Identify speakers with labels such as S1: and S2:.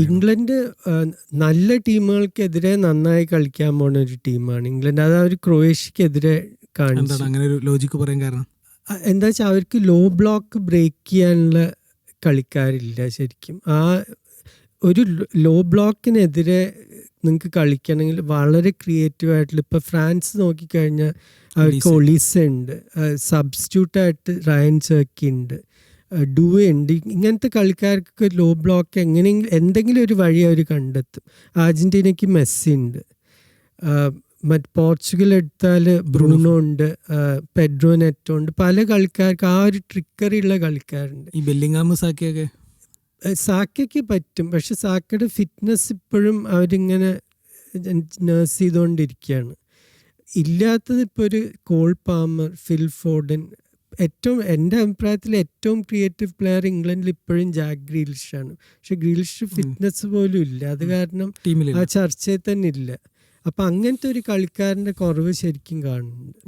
S1: England നല്ല ടീമുകൾക്കെതിരെ നന്നായി കളിക്കാൻ പോണ ഒരു ടീമാണ് ഇംഗ്ലണ്ട്. അത് അവർ ക്രൊയേഷ്യക്കെതിരെ കാണിച്ചു.
S2: അങ്ങനെ ഒരു ലോജിക്ക് പറയാൻ കാരണം
S1: എന്താ വെച്ചാൽ അവർക്ക് ലോ ബ്ലോക്ക് ബ്രേക്ക് ചെയ്യാനുള്ള കളിക്കാരില്ല ശരിക്കും. ആ ഒരു ലോ ബ്ലോക്കിനെതിരെ നിങ്ങൾക്ക് കളിക്കണമെങ്കിൽ വളരെ ക്രിയേറ്റീവ് ആയിട്ടുള്ള, ഇപ്പോൾ ഫ്രാൻസ് നോക്കിക്കഴിഞ്ഞാൽ അവർക്ക് ഒളീസ ഉണ്ട്, സബ്സ്റ്റിറ്റ്യൂട്ടായിട്ട് റയൻ ചെർക്കി ഉണ്ട്, ഡുവേ ഉണ്ട്. ഇങ്ങനത്തെ കളിക്കാർക്ക് ലോ ബ്ലോക്ക് എങ്ങനെയെങ്കിലും എന്തെങ്കിലും ഒരു വഴി അവർ കണ്ടെത്തും. അർജൻറ്റീനയ്ക്ക് മെസ്സി ഉണ്ട്, മറ്റ് പോർച്ചുഗൽ എടുത്താൽ ബ്രൂണോ ഉണ്ട്, പെഡ്രോ നെറ്റോ ഉണ്ട്. പല കളിക്കാർക്ക് ആ ഒരു ട്രിക്കറി ഉള്ള കളിക്കാരുണ്ട്.
S2: ഈ ബെല്ലിംഗാം സാക്കയൊക്കെ
S1: സാക്കയ്ക്ക് പറ്റും, പക്ഷെ സാക്കയുടെ ഫിറ്റ്നസ് ഇപ്പോഴും അവരിങ്ങനെ നേഴ്സ് ചെയ്തുകൊണ്ടിരിക്കുകയാണ്. ഇല്ലാത്തത് ഇപ്പോൾ ഒരു കോൾ പാമർ, ഫിൽ ഫോഡൻ. ഏറ്റവും എൻ്റെ അഭിപ്രായത്തിൽ ഏറ്റവും ക്രിയേറ്റീവ് പ്ലെയർ ഇംഗ്ലണ്ടിൽ ഇപ്പോഴും ജാക്ക് ഗ്രീലിഷാണ്. പക്ഷെ ഗ്രീലിഷ് ഫിറ്റ്നസ് പോലും ഇല്ല, അത് കാരണം ആ ചർച്ചയിൽ തന്നെ ഇല്ല. അപ്പം അങ്ങനത്തെ ഒരു കളിക്കാരൻ്റെ കുറവ് ശരിക്കും കാണുന്നുണ്ട്.